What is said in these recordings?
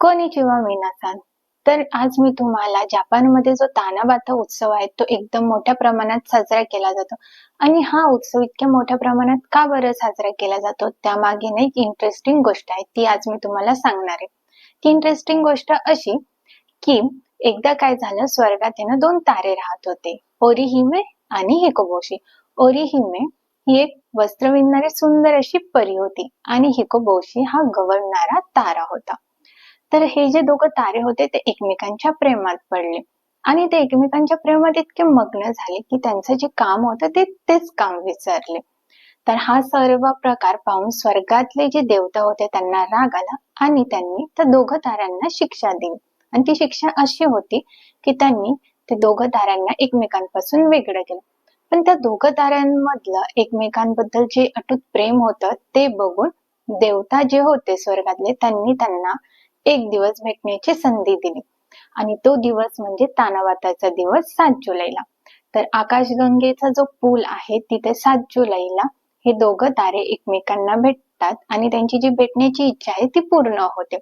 Konnichiwa मीना-सान. तर आज मी तुम्हाला जपानमध्ये जो तानाबाता उत्सव आहे तो एकदम मोठ्या प्रमाणात साजरा केला जातो. आणि हा उत्सव इतक्या मोठ्या प्रमाणात का बरं साजरा केला जातो त्यामागे ना एक इंटरेस्टिंग गोष्ट आहे, ती आज मी तुम्हाला सांगणार आहे. ती इंटरेस्टिंग गोष्ट अशी की एकदा काय झालं, स्वर्गात आहे ना दोन तारे राहत होते, ओरिहिमे आणि हिकोबोशी. ओरिहिमे ही एक वस्त्र विणणारी सुंदर अशी परी होती आणि हिकोबोशी हा गवळणारा तारा होता. तर हे जे दोघं तारे होते ते एकमेकांच्या प्रेमात पडले आणि ते एकमेकांच्या प्रेमात इतके मग्न झाले की त्यांचं जे काम होतं तेच काम विसरले. तर हा सर्व प्रकार पाहून स्वर्गातले जे देवता होते त्यांना राग आला आणि त्यांनी त्या दोघं ताऱ्यांना शिक्षा दिली. आणि ती शिक्षा अशी होती की त्यांनी ते दोघं ताऱ्यांना एकमेकांपासून वेगळं केलं. पण त्या दोघं ताऱ्यांमधलं एकमेकांबद्दल जे अटूट प्रेम होतं ते बघून देवता जे होते स्वर्गातले त्यांनी त्यांना एक दिवस भेटण्याची संधी दिली आणि तो दिवस म्हणजे तानावाताचा दिवस 7 जुलैला. तर आकाशगंगेचा जो पूल आहे तिथे 7 जुलैला हे दोघं तारे एकमेकांना भेटतात आणि त्यांची जी भेटण्याची इच्छा आहे ती पूर्ण होते.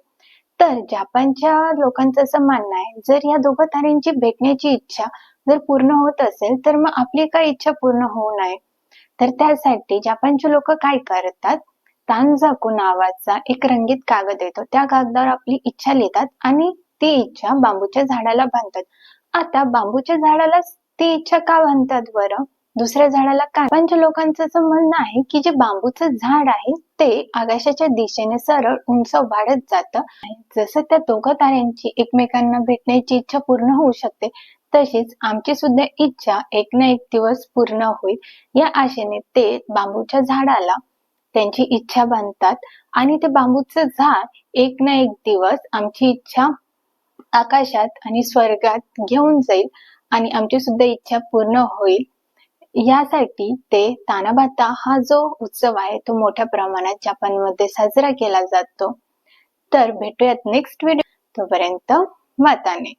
तर जपानच्या लोकांचं असं मानणं आहे, जर या दोघं ताऱ्यांची भेटण्याची इच्छा जर पूर्ण होत असेल तर मग आपली काय इच्छा पूर्ण होऊ नये. तर त्यासाठी जपानचे लोक काय करतात, तानजाकू नावाचा एक रंगीत कागद येतो, त्या कागदावर आपली इच्छा लिहितात आणि ती इच्छा बांबूच्या झाडाला बांधतात. आता बांबूच्या झाडाला ती इच्छा का बांधतात बरं, दुसऱ्या झाडाला का? जपानच्या लोकांचं असं म्हणणं आहे की जे बांबूचं झाड आहे ते आकाशाच्या दिशेने सरळ उंच वाढत जातं. जसं त्या दोघं ताऱ्यांची एकमेकांना भेटण्याची इच्छा पूर्ण होऊ शकते, तशीच आमची सुद्धा इच्छा एक ना एक दिवस पूर्ण होईल या आशेने ते बांबूच्या झाडाला त्यांची इच्छा बांधतात आणि ते बांबूचं झाड एक ना एक दिवस आमची इच्छा आकाशात आणि स्वर्गात घेऊन जाईल आणि आमची सुद्धा इच्छा पूर्ण होईल. यासाठी ते तानाबाता हा जो उत्सव आहे तो मोठ्या प्रमाणात जपानमध्ये साजरा केला जातो. तर भेटूयात नेक्स्ट व्हिडिओ. तोपर्यंत माताने.